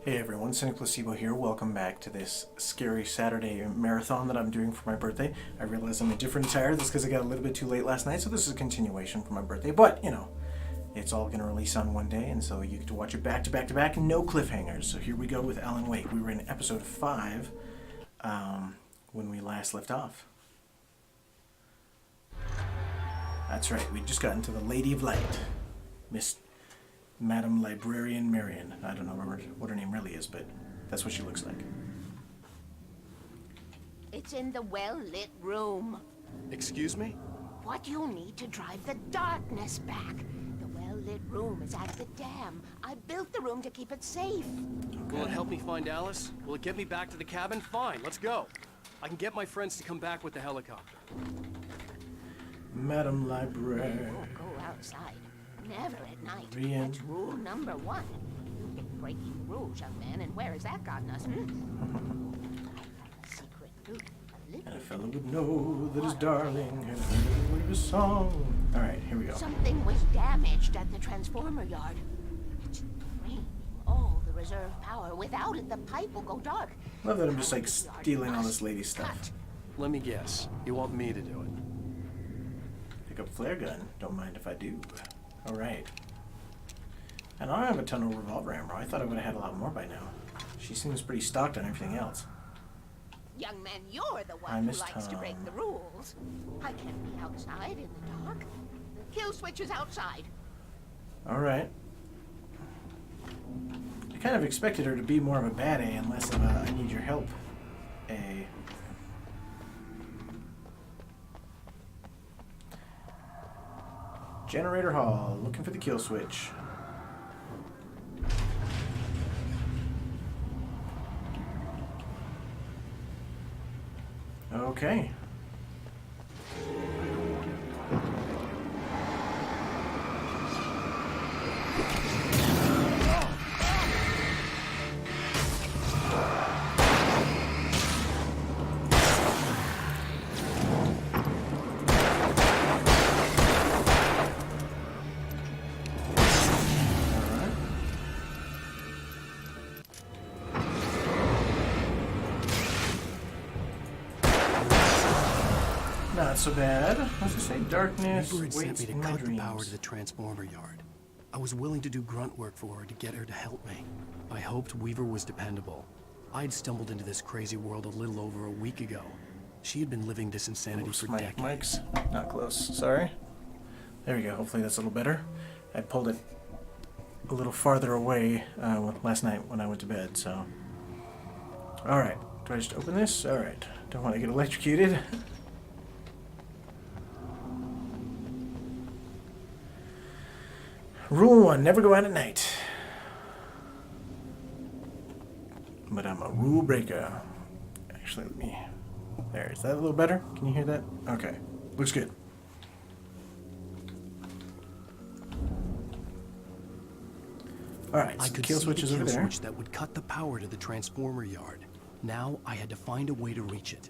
Hey everyone, Cynic Placebo here. Welcome back to this scary Saturday marathon that I'm doing for my birthday. I realize I'm a different attire. That's because I got a little bit too late last night, so this is a continuation for my birthday. But, you know, it's all going to release on one day, and so you get to watch it back to back to back, no cliffhangers. So here we go with Alan Wake. We were in episode 5 when we last left off. That's right, we just got into the Lady of Light. Miss Madam Librarian Marion. I don't know what her name really is, but that's what she looks like. It's in the well-lit room. Excuse me? What you need to drive the darkness back. The well-lit room is at the dam. I built the room to keep it safe. Will it help me find Alice? Will it get me back to the cabin? Fine, let's go. I can get my friends to come back with the helicopter. Madam Librarian. Don't go outside. Never at night. Marion. That's rule number 1. You've been breaking rules, young man, and where has that gotten us? Secret route. And a fellow would know that his darling had heard of his song. Alright, here we go. Something was damaged at the transformer yard. It's draining all the reserve power. Without it, the pipe will go dark. Love that I'm just like stealing all this lady's stuff. Let me guess. You want me to do it? Pick up flare gun. Don't mind if I do. Alright. And I don't have a ton of revolver ammo. I thought I would have had a lot more by now. She seems pretty stocked on everything else. Young man, you're the I one who missed likes to break Tom. the rules. I can't be outside in the dark. The kill switch is outside. Alright. I kind of expected her to be more of a bad A and less of a I need your help A. Generator hall, looking for the kill switch. Okay. Not so bad. What's it say? Darkness Weaver had sent waits me to in my cut the power dreams. to the transformer yard. I was willing to do grunt work for her to get her to help me. I hoped Weaver was dependable. I'd stumbled into this crazy world a little over a week ago. She had been living this insanity Oops, for my decades. mic's not close. Sorry. There we go. Hopefully that's a little better. I pulled it a little farther away last night when I went to bed, so. Alright. Do I just open this? Alright. Don't want to get electrocuted. Rule 1, never go out at night. But I'm a rule breaker. Actually, let me... There, is that a little better? Can you hear that? Okay, looks good. Alright, I so the could kill see switch the is over kill there. switch that would cut the power to the transformer yard. Now I had to find a way to reach it.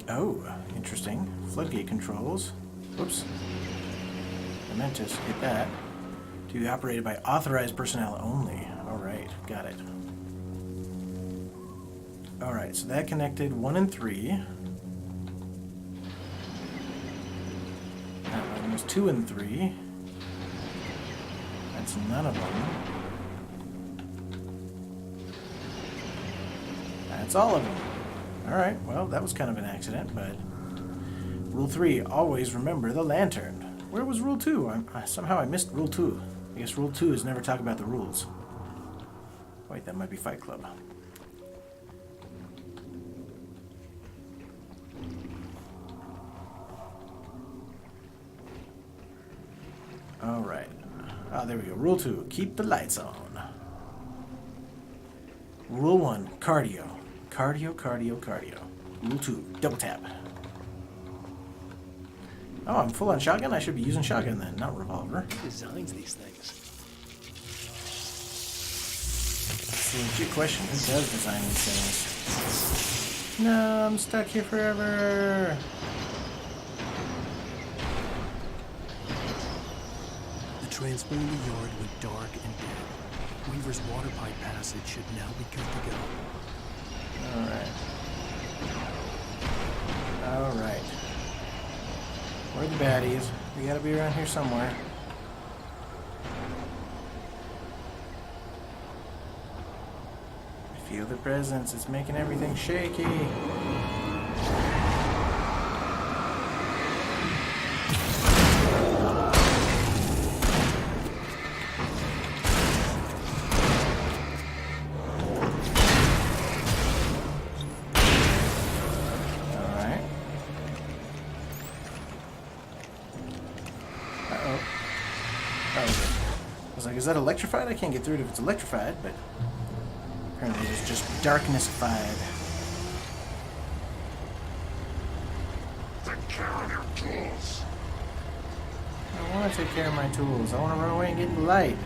Oh, interesting. Floodgate controls. Whoops. I meant to hit that. To be operated by authorized personnel only. Alright, got it. Alright, so that connected 1 and 3. That one was 2 and 3. That's none of them. That's all of them. Alright, well, that was kind of an accident, but... Rule 3, always remember the lantern. Where was Rule 2? Somehow I missed Rule 2. I guess Rule 2 is never talk about the rules. Wait, that might be Fight Club. Alright. Ah, there we go. Rule 2, keep the lights on. Rule 1, cardio. Cardio, cardio, cardio. Rule 2, double tap. Oh, I'm full on shotgun? I should be using shotgun then, not revolver. Who designs these things? It's a legit question. Who does design these things? No, I'm stuck here forever. The transformer yard went dark and dead. Weaver's water pipe passage should now be good to go. Alright. Alright. Where are the baddies? We gotta be around here somewhere. I feel the presence. It's making everything shaky. Alright. Uh-oh. Oh. I was like, is that electrified? I can't get through it if it's electrified, but apparently it was just darkness-fied. Take care of your tools. I don't want to take care of my tools. I want to run away and get in the light.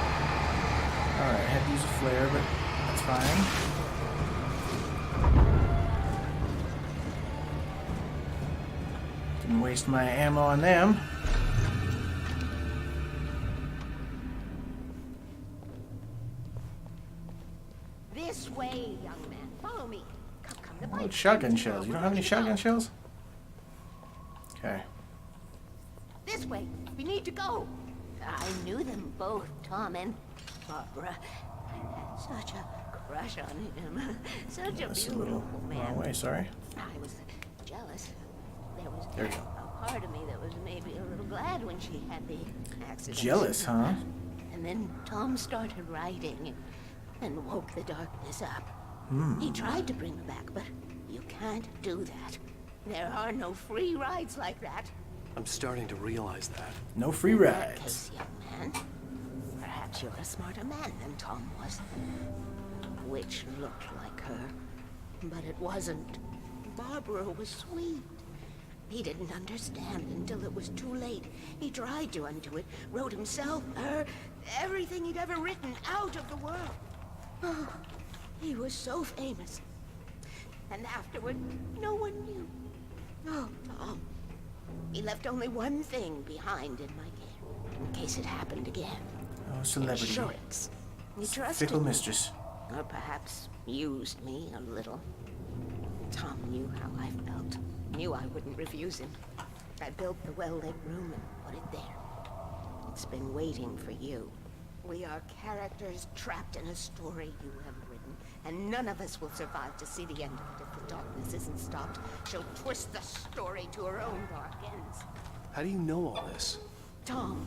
Alright, I had to use a flare, but that's fine. Didn't waste my ammo on them. This way, young man. Follow me. Come, the Oh, pipe. it's shotgun shells. You don't have any shotgun shells? Okay. This way. We need to go. I knew them both, Tom and Barbara. I had such a crush on him. Such a That's a beautiful little far man. away, sorry. I was jealous. There was There you go. a part of me that was maybe a little glad when she had the accident. Jealous, huh? And then Tom started writing and woke the darkness up. He tried to bring her back, but you can't do that. There are no free rides like that. I'm starting to realize that. No free In that rides. case, young man, perhaps you're a smarter man than Tom was. Which looked like her, but it wasn't. Barbara was sweet. He didn't understand until it was too late. He tried to undo it, wrote himself, her, everything he'd ever written out of the world. Oh, he was so famous. And afterward, no one knew. Oh, Tom. He left only one thing behind in my game, in case it happened again. Oh, celebrity. Insurance. He trusted Fickle me. mistress. Or perhaps used me a little. Tom knew how I felt. Knew I wouldn't refuse him. I built the well-lit room and put it there. It's been waiting for you. We are characters trapped in a story you have written, and none of us will survive to see the end of it if the darkness isn't stopped. She'll twist the story to her own dark ends. How do you know all this? Tom,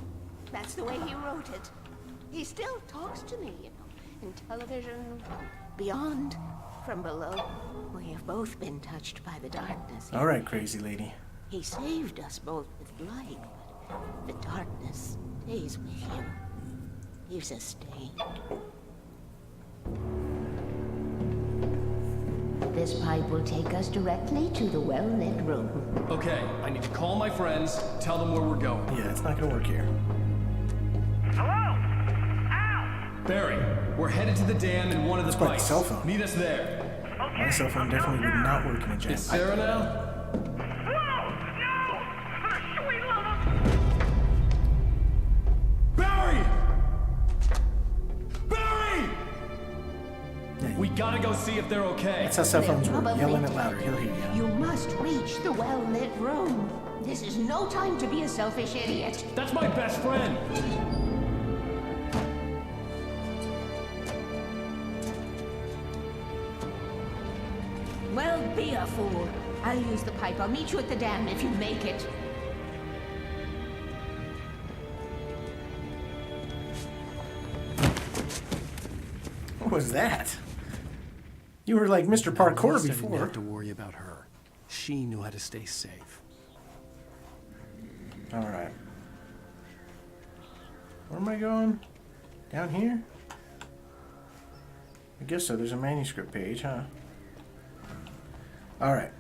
that's the way he wrote it. He still talks to me, you know, in television, beyond, from below. We have both been touched by the darkness. All right, crazy lady. He saved us both with light, but the darkness stays with you. Leaves a stain. This pipe will take us directly to the well-lit room. Okay, I need to call my friends, tell them where we're going. Yeah, it's not gonna work here. Hello? Al! Barry, we're headed to the dam in one of the It's my pipes. cell phone. Meet us there. Okay. My cell phone definitely would not work in a jam. Is Sarah now? Whoa! No! Sweet love! Barry! Barry! Yeah, We gotta go see if they're okay. that's how cell phones work. Probably Yelling it dead. louder, he'll hear you. You must reach the well-lit room. This is no time to be a selfish idiot. That's my best friend. Well, be a fool. I'll use the pipe. I'll meet you at the dam if you make it. What was that? You were like Mr. Now, at Parkour least I didn't before. have to worry about her. She knew how to stay safe. All right. Where am I going? Down here? I guess so. There's a manuscript page, huh? All right.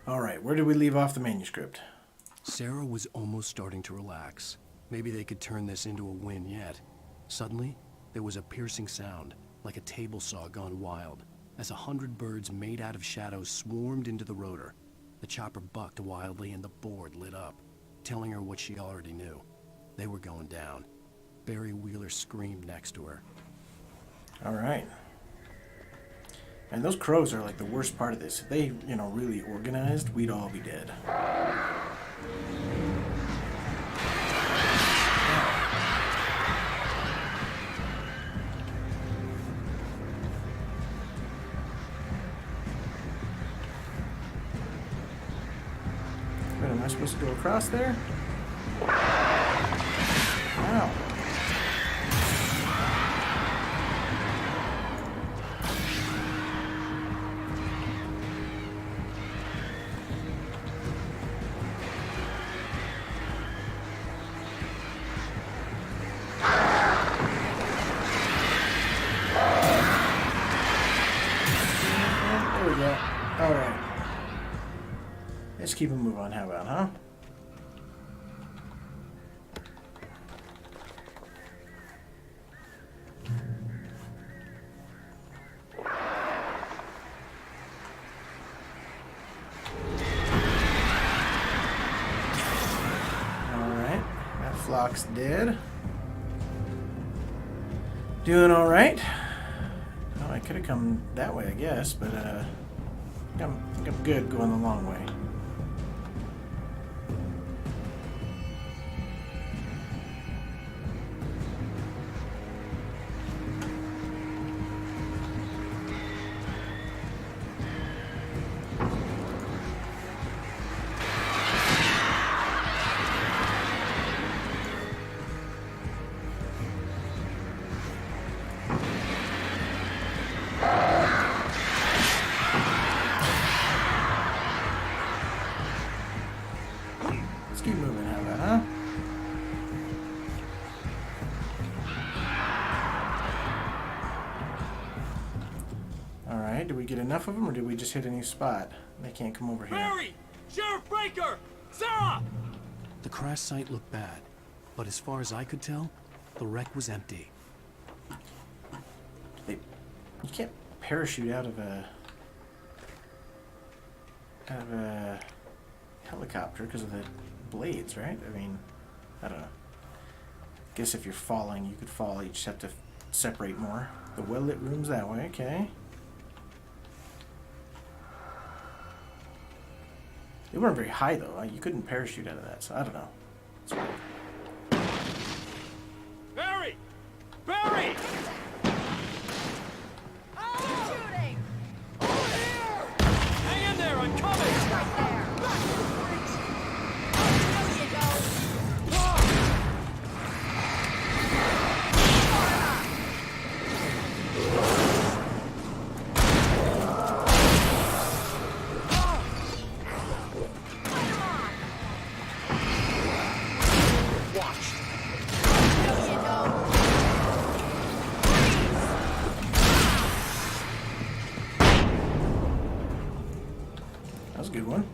All right. Where did we leave off the manuscript? Sarah was almost starting to relax. Maybe they could turn this into a win yet. Suddenly, there was a piercing sound. like a table saw gone wild, as 100 birds made out of shadows swarmed into the rotor. The chopper bucked wildly and the board lit up, telling her what she already knew. They were going down. Barry Wheeler screamed next to her. All right. And those crows are like the worst part of this. If they, really organized, we'd all be dead. But am I supposed to go across there? Wow. There we go. All right. Let's keep a move on. How about, huh? Alright. That flock's dead. Doing alright. Oh, I could have come that way, I guess, but I think I'm good going the long way. Let's keep moving, how about, huh? Alright, did we get enough of them, or did we just hit a new spot? They can't come over here. Barry! Sheriff Baker! Sarah! The crash site looked bad, but as far as I could tell, the wreck was empty. You can't parachute out of a helicopter because of the blades, right? I mean, I don't know. Guess if you're falling, you could fall. You just have to separate more. The well-lit room's that way, okay. They weren't very high, though. You couldn't parachute out of that, so I don't know. It's weird. Barry! Barry! Shooting! Hang in there, I'm coming! Right there! There you go! There you go! That was a good one.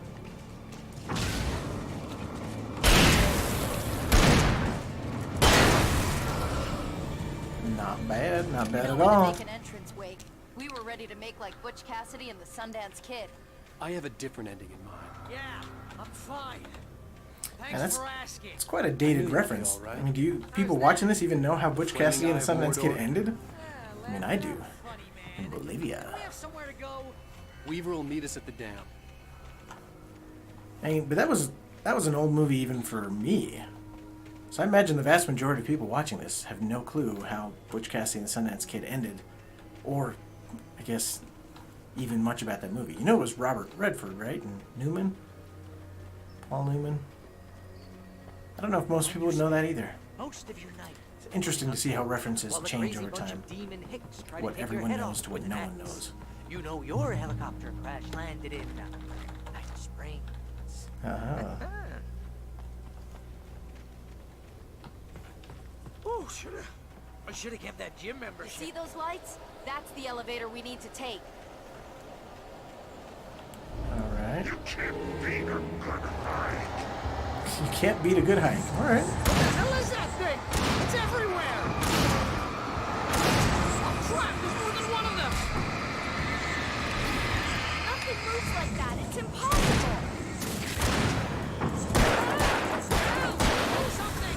Not bad, not bad No at way to all. make an entrance wake. We were ready to make like Butch Cassidy and the Sundance Kid. I have a different ending in mind. Yeah, I'm fine. Yeah, Thanks that's- for asking. It's quite a dated you'd be reference. all right. I mean, do you people watching this even know how Butch Cassidy and the Flaming Eye Sundance of Kid Mordor. ended? Yeah, I mean, I do. funny, In man. Bolivia. We have somewhere to go. Weaver will meet us at the dam. I mean, but that was an old movie even for me. So I imagine the vast majority of people watching this have no clue how Butch Cassidy and the Sundance Kid ended, or I guess even much about that movie. You know, it was Robert Redford, right? And Newman, Paul Newman. I don't know if most people would know that either. Most of your night. It's interesting to see how references While the change crazy over bunch time. of demon hicks try to What take your everyone head knows off to what with no an one axe. knows. You know your helicopter crash landed in Night Springs. Uh-huh. Oh, I should have kept that gym You membership. see those lights? That's the elevator we need to take. All right. You can't beat a good hide. You can't beat a good hike. All right. What the hell is that thing? It's everywhere! crap! There's more than one of them! Nothing moves like that. It's impossible. Help! Do something!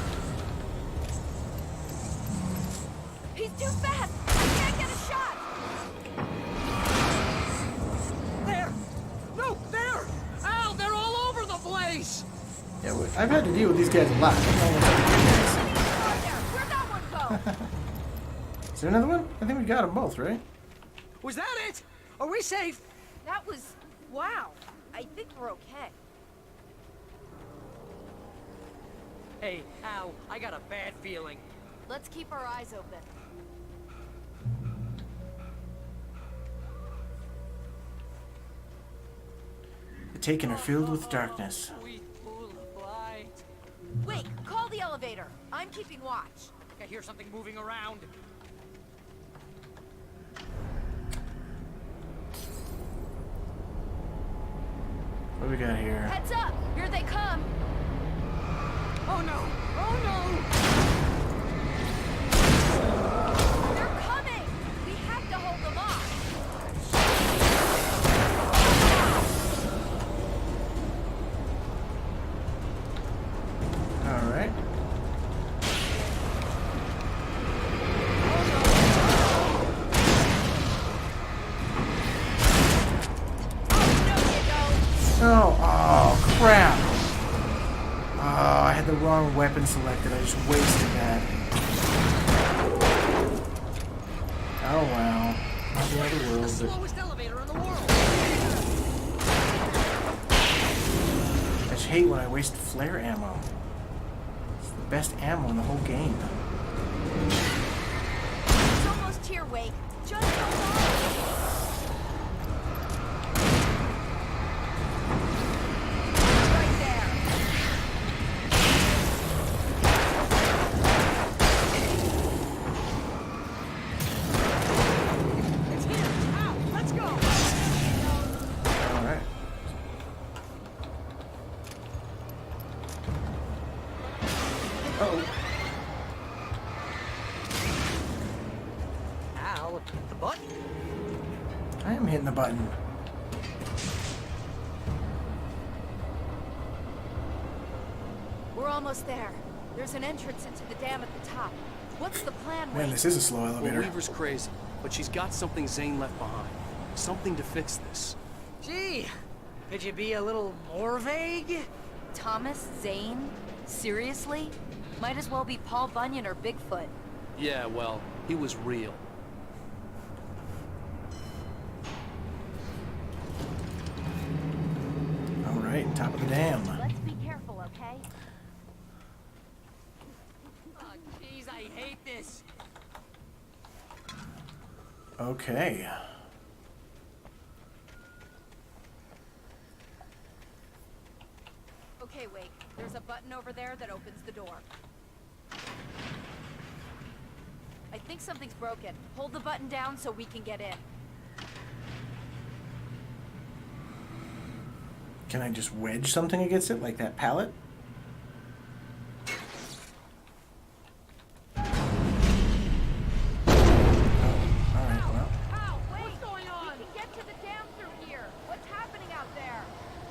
He's too fast. I can't get a shot. There! No, there! Al, they're all over the place! Yeah, I've had to deal with these guys a lot. I don't know what's up with you There. Where'd that one go? guys. Is there another one? I think we got them both, right? Was that it? Are we safe? That was... wow. I think we're okay. Hey, Al, I got a bad feeling. Let's keep our eyes open. The Taken are filled with darkness. Sweet pool of light. Wait, call the elevator. I'm keeping watch. I hear something moving around. What do we got here? Heads up! Here they come! Oh no! Oh no! They're coming! We have to hold them off! Alright. Oh, oh, crap! Oh, I had the wrong weapon selected. I just wasted that. Oh, wow. Not the end of the The world, but... slowest elevator in the world! I just hate when I waste flare ammo. It's the best ammo in the whole game. It's almost here, Wake. Just hold on! Right there! It's here! Al, let's go! Alright. Uh-oh. Al, the button. I am hitting the button. We're almost there. There's an entrance into the dam at the top. What's the plan, Man, Wake? this is a slow Well, elevator. Weaver's crazy, but she's got something Zane left behind. Something to fix this. Gee, could you be a little more vague? Thomas Zane? Seriously? Might as well be Paul Bunyan or Bigfoot. Yeah, well, he was real. Alright, top of the dam. Let's be careful, okay? Oh, jeez, I hate this. Okay. Okay, Wake. There's a button over there that opens the door. I think something's broken. Hold the button down so we can get in. Can I just wedge something against it, like that pallet? Alright, well. Ow, wait! What's going on? We can get to the dam through here. What's happening out there?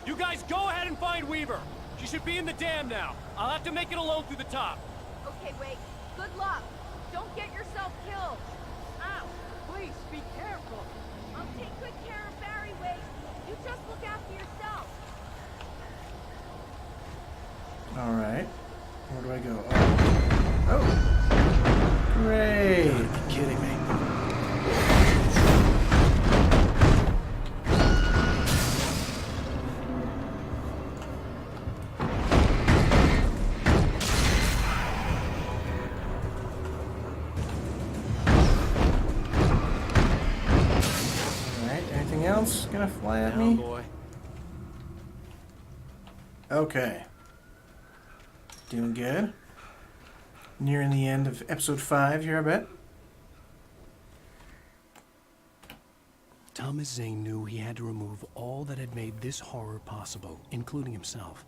You guys go ahead and find Weaver. She should be in the dam now. I'll have to make it alone through the top. Okay, Wake. Good luck. Don't get yourself killed. Ow! Please, be careful. I'll take good care of Barry, Wake. You just look after yourself. Alright. Where do I go? Oh. Oh. Great. You're kidding me. Alright, anything else gonna fly at Down, me? boy. Okay. Doing good. Nearing the end of episode 5 here, I bet. Thomas Zane knew he had to remove all that had made this horror possible, including himself.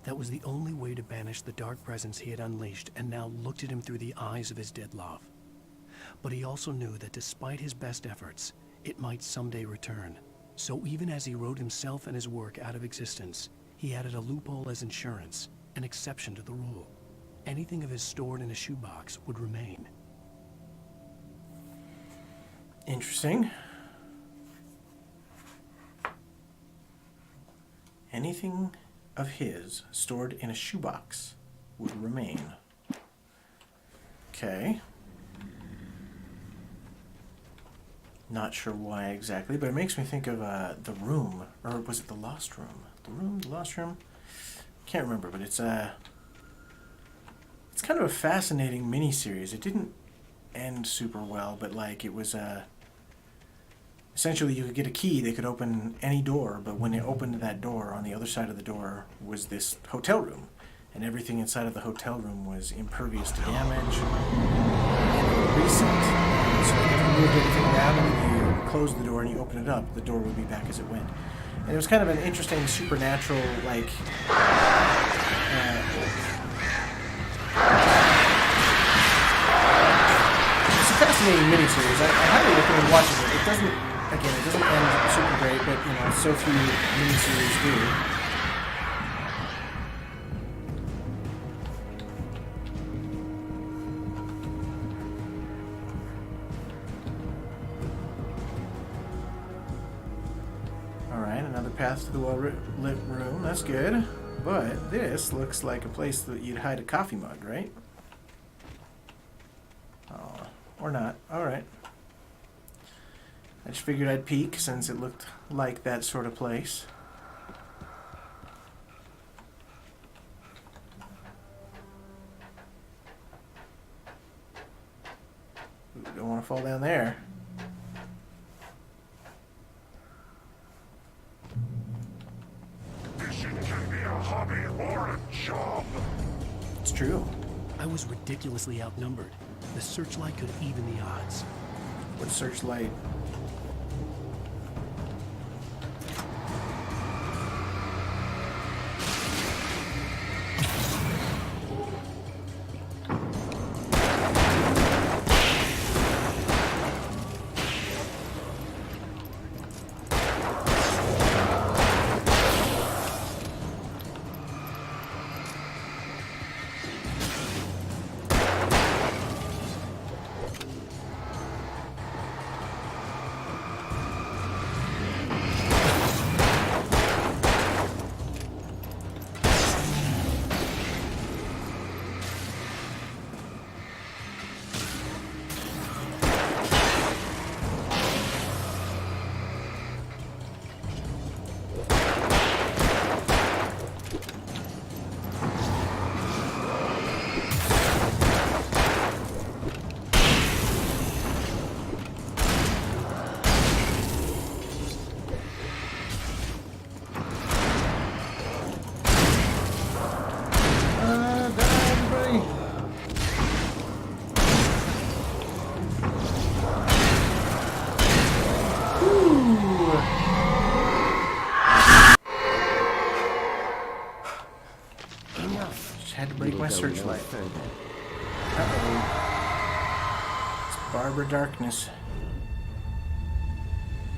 That was the only way to banish the dark presence he had unleashed and now looked at him through the eyes of his dead love. But he also knew that despite his best efforts, it might someday return. So even as he wrote himself and his work out of existence, he added a loophole as insurance, an exception to the rule. Anything of his stored in a shoebox would remain. Interesting. Anything of his stored in a shoebox would remain. Okay. Not sure why exactly, but it makes me think of The Room, or was it The Lost Room? The Lost Room? Can't remember, but it's kind of a fascinating miniseries. It didn't end super well, but like it was essentially you could get a key that could open any door, but when it opened that door, on the other side of the door was this hotel room, and everything inside of the hotel room was impervious to damage and reset. So if you moved anything around and you closed the door and you opened it up, the door would be back as it went. And it was kind of an interesting supernatural, like, it's a fascinating miniseries. I highly recommend watching it. It doesn't end super great, but, you know, so few miniseries do. Path to the well-lit room. That's good. But this looks like a place that you'd hide a coffee mug, right? Oh, or not. Alright. I just figured I'd peek since it looked like that sort of place. Ooh, don't want to fall down there. Hobby or a job. It's true. I was ridiculously outnumbered. The searchlight could even the odds. What searchlight? My searchlight. Uh-oh. It's Barbara Darkness.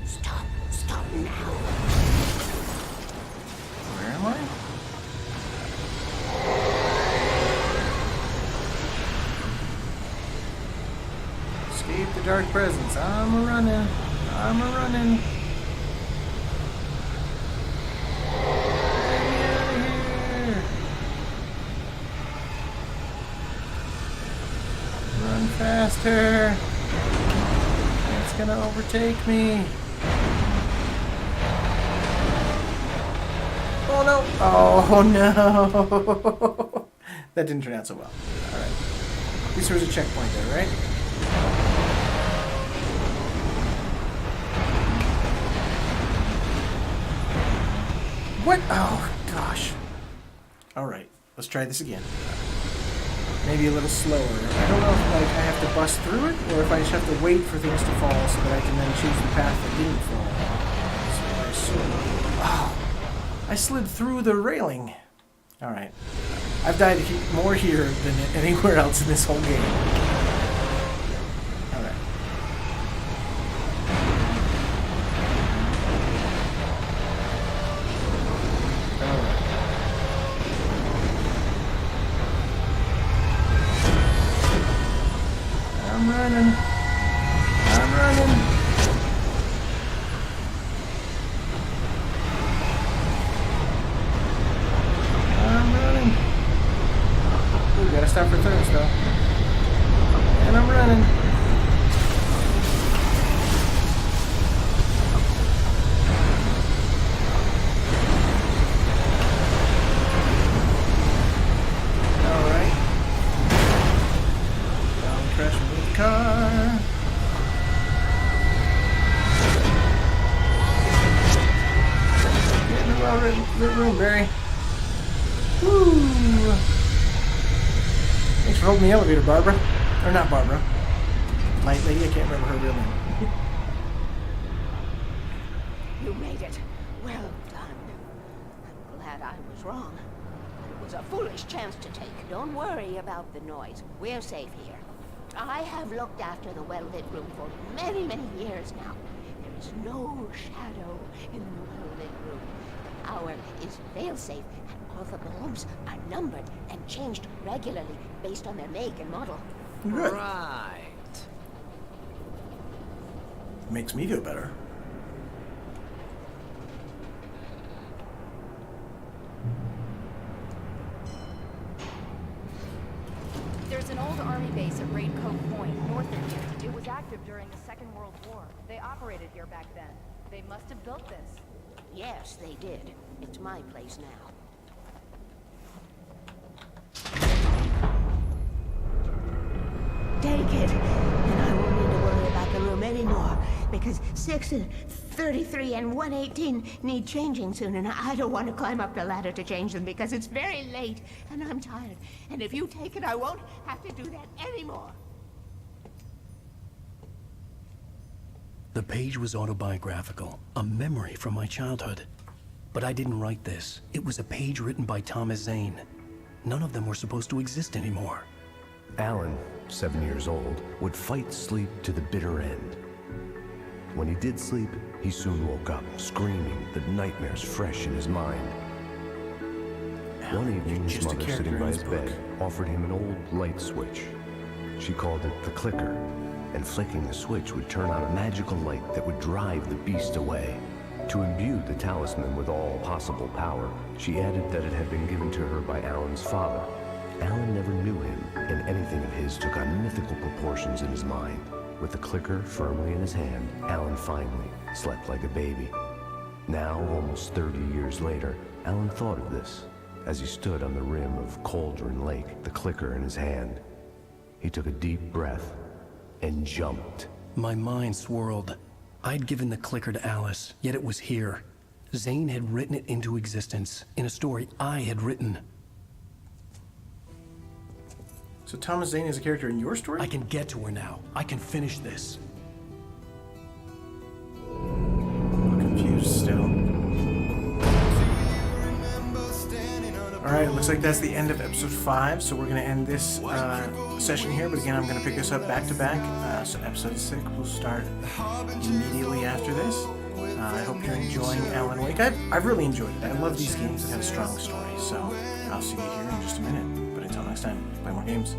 Stop now. Where am I? Escape the dark presence. I'm a-running. I'm a-running. Faster! It's gonna overtake me. Oh no! Oh no! That didn't turn out so well. Alright. At least there was a checkpoint there, right? What? Oh gosh. Alright, let's try this again. Maybe a little slower. I don't know if like I have to bust through it, or if I just have to wait for things to fall so that I can then choose the path that didn't fall. I slid through the railing. Alright. I've died more here than anywhere else in this whole game. Alright. lit room, Barry. Woo! Thanks for holding the elevator, Barbara. Or not Barbara. Light lady, I can't remember her real name. You made it. Well done. I'm glad I was wrong. It was a foolish chance to take. Don't worry about the noise. We're safe here. I have looked after the well-lit room for many, many years now. There is no shadow in the well-lit room. The hour is fail-safe, and all the bulbs are numbered and changed regularly based on their make and model. Good. Right. Makes me feel better. There's an old army base at Raincoat Point, north of here. It was active during the Second World War. They operated here back then. They must have built this. Yes, they did. It's my place now. Take it, and I won't need to worry about the room anymore, because 6 and 33 and 118 need changing soon, and I don't want to climb up the ladder to change them because it's very late, and I'm tired. And if you take it, I won't have to do that anymore. The page was autobiographical, a memory from my childhood. But I didn't write this. It was a page written by Thomas Zane. None of them were supposed to exist anymore. Alan, 7 years old, would fight sleep to the bitter end. When he did sleep, he soon woke up, screaming, the nightmares fresh in his mind. One evening, his mother, sitting by his bed, offered him an old light switch. She called it the clicker, and flicking the switch would turn on a magical light that would drive the beast away. To imbue the talisman with all possible power, she added that it had been given to her by Alan's father. Alan never knew him, and anything of his took on mythical proportions in his mind. With the clicker firmly in his hand, Alan finally slept like a baby. Now, almost 30 years later, Alan thought of this as he stood on the rim of Cauldron Lake, the clicker in his hand. He took a deep breath and jumped. My mind swirled. I'd given the clicker to Alice, yet it was here. Zane had written it into existence in a story I had written. So Thomas Zane is a character in your story? I can get to her now. I can finish this. I'm confused still. Alright, looks like that's the end of episode 5, so we're going to end this session here, but again, I'm going to pick this up back to back. So episode 6 will start immediately after this. I hope you're enjoying Alan Wake. I've really enjoyed it. I love these games that have strong stories, so I'll see you here in just a minute. But until next time, play more games.